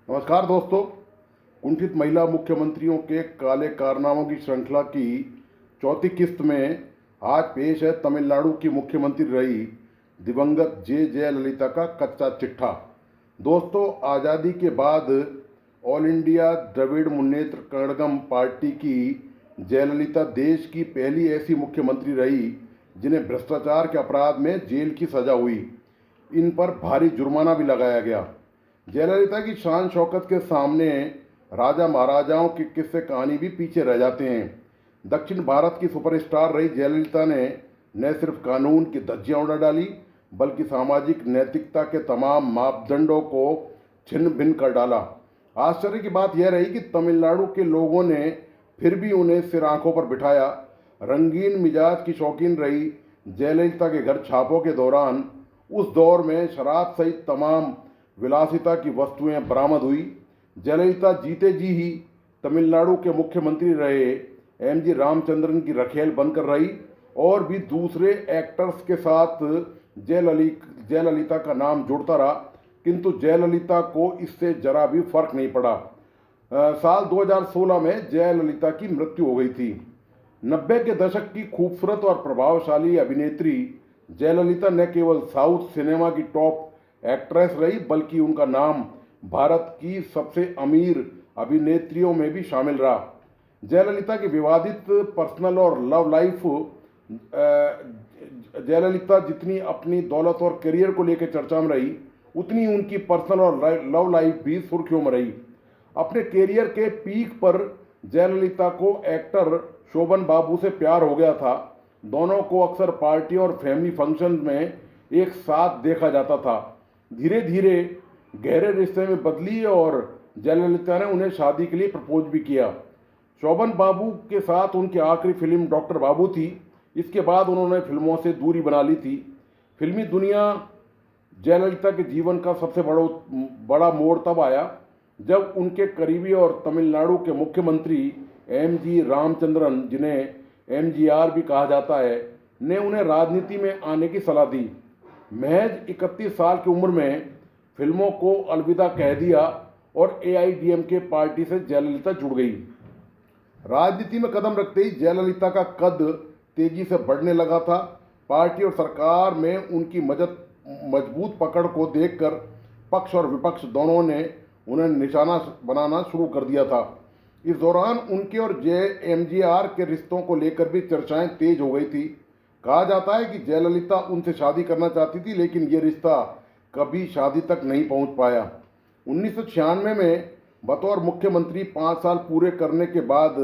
नमस्कार दोस्तों। कुंठित महिला मुख्यमंत्रियों के काले कारनामों की श्रृंखला की चौथी किस्त में आज पेश है तमिलनाडु की मुख्यमंत्री रही दिवंगत जयललिता का कच्चा चिट्ठा। दोस्तों, आज़ादी के बाद all India Dravida Munnetra Kazhagam party की जयललिता देश की पहली ऐसी मुख्यमंत्री रही जिन्हें भ्रष्टाचार के अपराध में जेल की सजा हुई। इन पर भारी जुर्माना भी लगाया गया। जयललिता की शान शौकत के सामने राजा महाराजाओं के किस्से कहानी भी पीछे रह जाते हैं। दक्षिण भारत की सुपरस्टार रही जयललिता ने न सिर्फ कानून की धज्जियां उड़ा डाली बल्कि सामाजिक नैतिकता के तमाम मापदंडों को छिन्न भिन्न कर डाला। आश्चर्य की बात यह रही कि तमिलनाडु के लोगों ने फिर भी उन्हें सिर आंखों पर बिठाया। रंगीन मिजाज की शौकीन रही जयललिता के घर छापों के दौरान उस दौर में शराब सहित तमाम विलासिता की वस्तुएं बरामद हुई। जयललिता जीते जी ही तमिलनाडु के मुख्यमंत्री रहे एमजी रामचंद्रन की रखेल बनकर रही और भी दूसरे एक्टर्स के साथ जयललिता का नाम जुड़ता रहा, किंतु जयललिता को इससे जरा भी फर्क नहीं पड़ा। साल 2016 में जयललिता की मृत्यु हो गई थी। 90 के दशक की खूबसूरत और प्रभावशाली अभिनेत्री जयललिता न केवल साउथ सिनेमा की टॉप एक्ट्रेस रही बल्कि उनका नाम भारत की सबसे अमीर अभिनेत्रियों में भी शामिल रहा। जयललिता की विवादित पर्सनल और लव लाइफ, जयललिता जितनी अपनी दौलत और करियर को लेकर चर्चा में रही उतनी उनकी पर्सनल और लव लाइफ भी सुर्खियों में रही। अपने करियर के पीक पर जयललिता को एक्टर शोभन बाबू से प्यार हो गया था। दोनों को अक्सर पार्टी और फैमिली फंक्शन में एक साथ देखा जाता था। धीरे धीरे गहरे रिश्ते में बदली और जयललिता ने उन्हें शादी के लिए प्रपोज भी किया। शोभन बाबू के साथ उनकी आखिरी फिल्म डॉक्टर बाबू थी। इसके बाद उन्होंने फिल्मों से दूरी बना ली थी। फिल्मी दुनिया जयललिता के जीवन का सबसे बड़ा मोड़ तब आया जब उनके करीबी और तमिलनाडु के मुख्यमंत्री एमजी रामचंद्रन, जिन्हें एमजीआर भी कहा जाता है, ने उन्हें राजनीति में आने की सलाह दी। महज 31 साल की उम्र में फिल्मों को अलविदा कह दिया और एआईडीएमके पार्टी से जयललिता जुड़ गई। राजनीति में कदम रखते ही जयललिता का कद तेजी से बढ़ने लगा था। पार्टी और सरकार में उनकी मजबूत पकड़ को देखकर पक्ष और विपक्ष दोनों ने उन्हें निशाना बनाना शुरू कर दिया था। इस दौरान उनके और एमजीआर के रिश्तों को लेकर भी चर्चाएं तेज हो गई थी। कहा जाता है कि जयललिता उनसे शादी करना चाहती थी, लेकिन ये रिश्ता कभी शादी तक नहीं पहुंच पाया। 1996 में बतौर मुख्यमंत्री 5 साल पूरे करने के बाद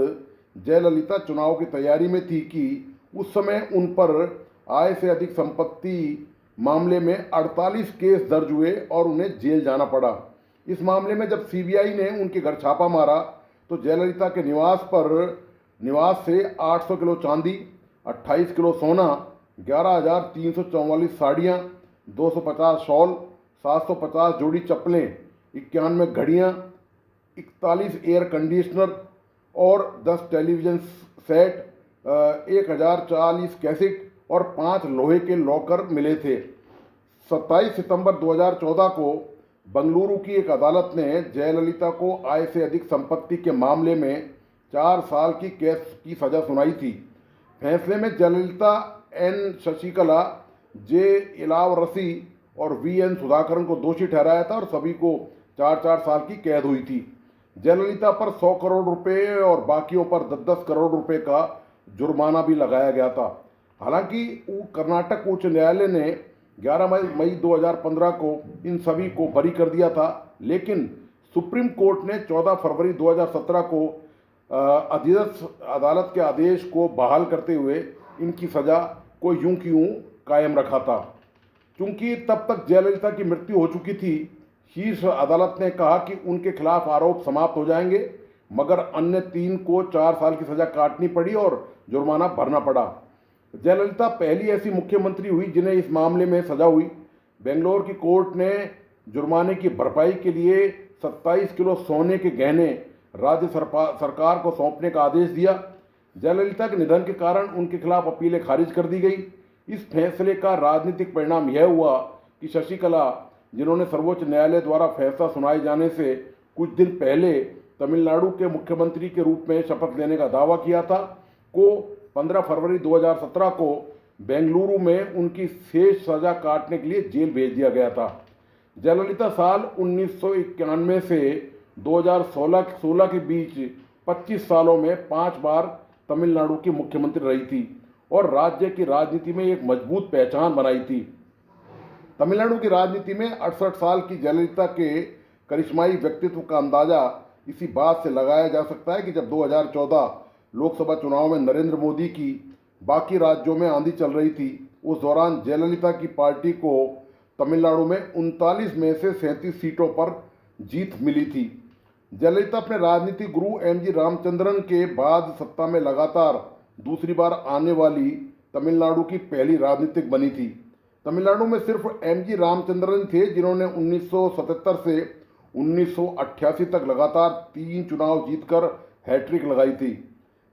जयललिता चुनाव की तैयारी में थी कि उस समय उन पर आय से अधिक संपत्ति मामले में 48 केस दर्ज हुए और उन्हें जेल जाना पड़ा। इस मामले में जब सीबीआई ने उनके घर छापा मारा तो जयललिता के निवास से 800 किलो चांदी, 28 किलो सोना, 11,344 साड़ियाँ, 250 शॉल, 750 जोड़ी चप्पलें, 91 घड़ियाँ, 41 एयर कंडीशनर और 10 टेलीविज़न सेट, 1040 कैसेट और 5 लोहे के लॉकर मिले थे। 27 सितंबर 2014 को बंगलुरु की एक अदालत ने जयललिता को आय से अधिक संपत्ति के मामले में 4 साल की कैद की सजा सुनाई थी। फैसले में जयललिता, एन शशिकला, जे इलावरसी और वीएन सुधाकरन को दोषी ठहराया था और सभी को 4-4 साल की कैद हुई थी। जयललिता पर 100 करोड़ रुपए और बाकियों पर 10-10 करोड़ रुपए का जुर्माना भी लगाया गया था। हालांकि कर्नाटक उच्च न्यायालय ने 11 मई 2015 को इन सभी को बरी कर दिया था, लेकिन सुप्रीम कोर्ट ने 14 फरवरी 2017 को अधीनस्थ अदालत के आदेश को बहाल करते हुए इनकी सज़ा को यूं की यूं कायम रखा था। चूंकि तब तक जयललिता की मृत्यु हो चुकी थी, शीर्ष अदालत ने कहा कि उनके खिलाफ आरोप समाप्त हो जाएंगे, मगर अन्य 3 को 4 साल की सज़ा काटनी पड़ी और जुर्माना भरना पड़ा। जयललिता पहली ऐसी मुख्यमंत्री हुई जिन्हें इस मामले में सजा हुई। बेंगलोर की कोर्ट ने जुर्माने की भरपाई के लिए 27 किलो सोने के गहने राज्य सरकार को सौंपने का आदेश दिया। जयललिता के निधन के कारण उनके खिलाफ अपीलें खारिज कर दी गई। इस फैसले का राजनीतिक परिणाम यह हुआ कि शशिकला, जिन्होंने सर्वोच्च न्यायालय द्वारा फैसला सुनाए जाने से कुछ दिन पहले तमिलनाडु के मुख्यमंत्री के रूप में शपथ लेने का दावा किया था, को 15 फरवरी 2017 को बेंगलुरु में उनकी शेष सजा काटने के लिए जेल भेज दिया गया था। जयललिता साल 1991 से 2016 के बीच 25 सालों में 5 बार तमिलनाडु की मुख्यमंत्री रही थी और राज्य की राजनीति में एक मजबूत पहचान बनाई थी। तमिलनाडु की राजनीति में 68 साल की जयललिता के करिश्माई व्यक्तित्व का अंदाजा इसी बात से लगाया जा सकता है कि जब 2014 लोकसभा चुनाव में नरेंद्र मोदी की बाकी राज्यों में आंधी चल रही थी, उस दौरान जयललिता की पार्टी को तमिलनाडु में 39 में से 37 सीटों पर जीत मिली थी। जयललिता अपने राजनीतिक गुरु एमजी रामचंद्रन के बाद सत्ता में लगातार दूसरी बार आने वाली तमिलनाडु की पहली राजनीतिक बनी थी। तमिलनाडु में सिर्फ एमजी रामचंद्रन थे जिन्होंने 1977 से 1988 तक लगातार 3 चुनाव जीतकर हैट्रिक लगाई थी।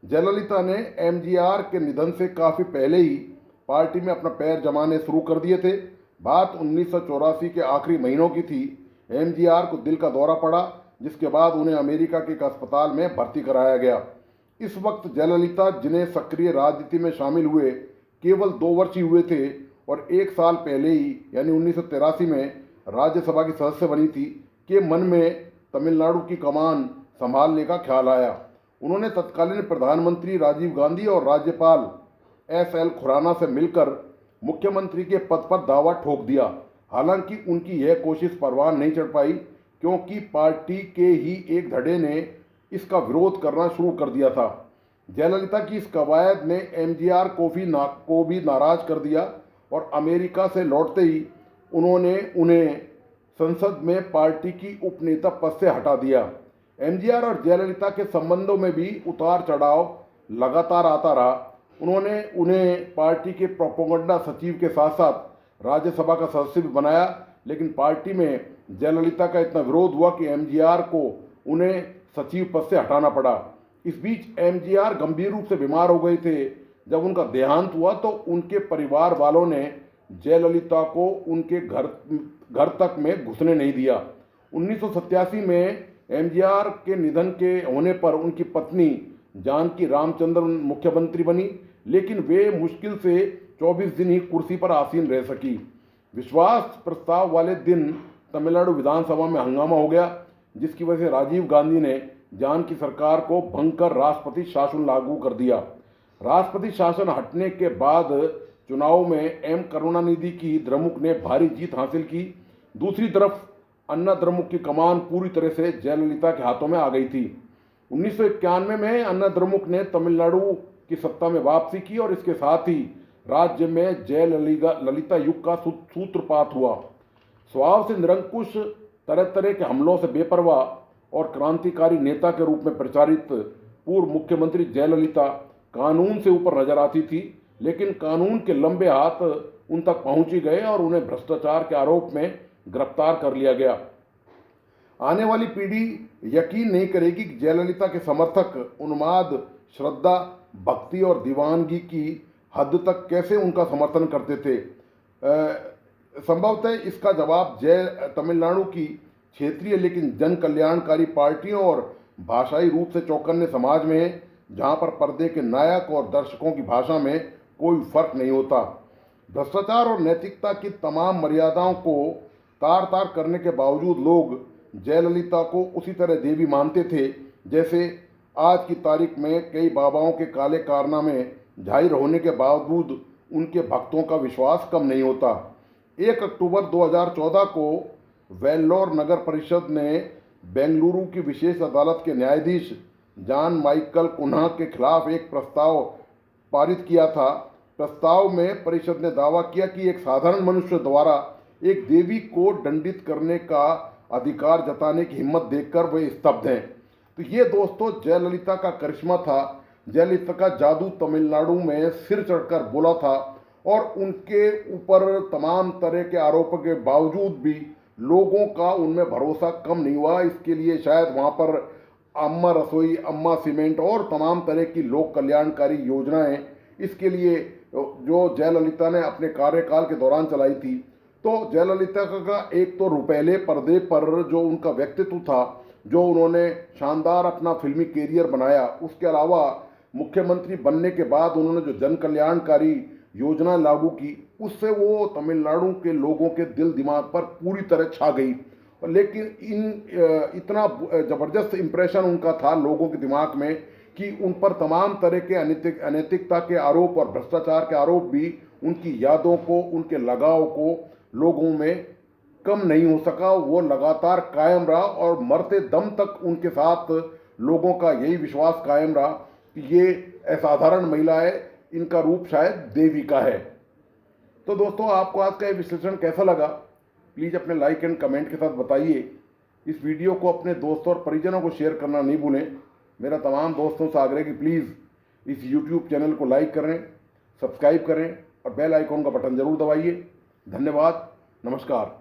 जयललिता ने एमजीआर के निधन से काफ़ी पहले ही पार्टी में अपना पैर जमाने शुरू कर दिए थे। बात 1984 के आखिरी महीनों की थी। एमजीआर को दिल का दौरा पड़ा, जिसके बाद उन्हें अमेरिका के एक अस्पताल में भर्ती कराया गया। इस वक्त जयललिता, जिन्हें सक्रिय राजनीति में शामिल हुए केवल 2 वर्ष ही हुए थे और 1 साल पहले ही यानी 1983 में राज्यसभा की सदस्य बनी थी, के मन में तमिलनाडु की कमान संभालने का ख्याल आया। उन्होंने तत्कालीन प्रधानमंत्री राजीव गांधी और राज्यपाल एसएल खुराना से मिलकर मुख्यमंत्री के पद पर दावा ठोक दिया। हालांकि उनकी यह कोशिश परवान नहीं चढ़ पाई, क्योंकि पार्टी के ही एक धड़े ने इसका विरोध करना शुरू कर दिया था। जयललिता की इस कवायद ने एमजीआर को भी नाराज कर दिया और अमेरिका से लौटते ही उन्होंने उन्हें संसद में पार्टी की उपनेता पद से हटा दिया। एमजीआर और जयललिता के संबंधों में भी उतार चढ़ाव लगातार आता रहा। उन्होंने उन्हें पार्टी के प्रोपेगेंडा सचिव के साथ साथ राज्यसभा का सदस्य भी बनाया, लेकिन पार्टी में जयललिता का इतना विरोध हुआ कि एमजीआर को उन्हें सचिव पद से हटाना पड़ा। इस बीच एमजीआर गंभीर रूप से बीमार हो गए थे। जब उनका देहांत हुआ तो उनके परिवार वालों ने जयललिता को उनके घर तक में घुसने नहीं दिया। 1987 में एमजीआर के निधन के होने पर उनकी पत्नी जानकी रामचंद्रन मुख्यमंत्री बनी, लेकिन वे मुश्किल से 24 दिन ही कुर्सी पर आसीन रह सकी। विश्वास प्रस्ताव वाले दिन तमिलनाडु विधानसभा में हंगामा हो गया, जिसकी वजह से राजीव गांधी ने जानकी सरकार को भंग कर राष्ट्रपति शासन लागू कर दिया। राष्ट्रपति शासन हटने के बाद चुनाव में एम करुणानिधि की द्रमुक ने भारी जीत हासिल की। दूसरी तरफ अन्ना द्रमुक की कमान पूरी तरह से जयललिता के हाथों में आ गई थी। 1991 में अन्ना द्रमुक ने तमिलनाडु की सत्ता में वापसी की और इसके साथ ही राज्य में जयललिता युग का सूत्रपात हुआ। स्वभाव से निरंकुश, तरह तरह के हमलों से बेपरवाह और क्रांतिकारी नेता के रूप में प्रचारित पूर्व मुख्यमंत्री जयललिता कानून से ऊपर नजर आती थी, लेकिन कानून के लंबे हाथ उन तक पहुंच ही गए और उन्हें भ्रष्टाचार के आरोप में गिरफ्तार कर लिया गया। आने वाली पीढ़ी यकीन नहीं करेगी कि जयललिता के समर्थक उन्माद, श्रद्धा, भक्ति और दीवानगी की हद तक कैसे उनका समर्थन करते थे। संभवतः इसका जवाब तमिलनाडु की क्षेत्रीय लेकिन जन कल्याणकारी पार्टियों और भाषाई रूप से चौकन्ने समाज में है, जहां पर पर्दे के नायक और दर्शकों की भाषा में कोई फर्क नहीं होता। भ्रष्टाचार और नैतिकता की तमाम मर्यादाओं को तार तार करने के बावजूद लोग जयललिता को उसी तरह देवी मानते थे जैसे आज की तारीख में कई बाबाओं के काले कारनामे जाहिर होने के बावजूद उनके भक्तों का विश्वास कम नहीं होता। 1 अक्टूबर 2014 को वेल्लोर नगर परिषद ने बेंगलुरु की विशेष अदालत के न्यायाधीश जॉन माइकल कुन्हा के खिलाफ एक प्रस्ताव पारित किया था। प्रस्ताव में परिषद ने दावा किया कि एक साधारण मनुष्य द्वारा एक देवी को दंडित करने का अधिकार जताने की हिम्मत देखकर वे स्तब्ध हैं। तो ये दोस्तों जयललिता का करिश्मा था। जयललिता का जादू तमिलनाडु में सिर चढ़कर बोला था और उनके ऊपर तमाम तरह के आरोपों के बावजूद भी लोगों का उनमें भरोसा कम नहीं हुआ। इसके लिए शायद वहाँ पर अम्मा रसोई, अम्मा सीमेंट और तमाम तरह की लोक कल्याणकारी योजनाएं इसके लिए जो जयललिता ने अपने कार्यकाल के दौरान चलाई थी। तो जयललिता का एक तो रुपहले पर्दे पर जो उनका व्यक्तित्व था जो उन्होंने शानदार अपना फिल्मी कैरियर बनाया। उसके अलावा मुख्यमंत्री बनने के बाद उन्होंने जो जन कल्याणकारी योजना लागू की, उससे वो तमिलनाडु के लोगों के दिल दिमाग पर पूरी तरह छा गई। लेकिन इतना ज़बरदस्त इम्प्रेशन उनका था लोगों के दिमाग में कि उन पर तमाम तरह के अनैतिकता के आरोप और भ्रष्टाचार के आरोप भी उनकी यादों को, उनके लगाव को लोगों में कम नहीं हो सका। वो लगातार कायम रहा और मरते दम तक उनके साथ लोगों का यही विश्वास कायम रहा कि ये असाधारण महिला है, इनका रूप शायद देवी का है। तो दोस्तों, आपको आज का ये विश्लेषण कैसा लगा, प्लीज़ अपने लाइक एंड कमेंट के साथ बताइए। इस वीडियो को अपने दोस्तों और परिजनों को शेयर करना नहीं भूलें। मेरा तमाम दोस्तों से आग्रह कि प्लीज़ इस यूट्यूब चैनल को लाइक करें, सब्सक्राइब करें और बेल आइकॉन का बटन ज़रूर दबाइए। धन्यवाद, नमस्कार।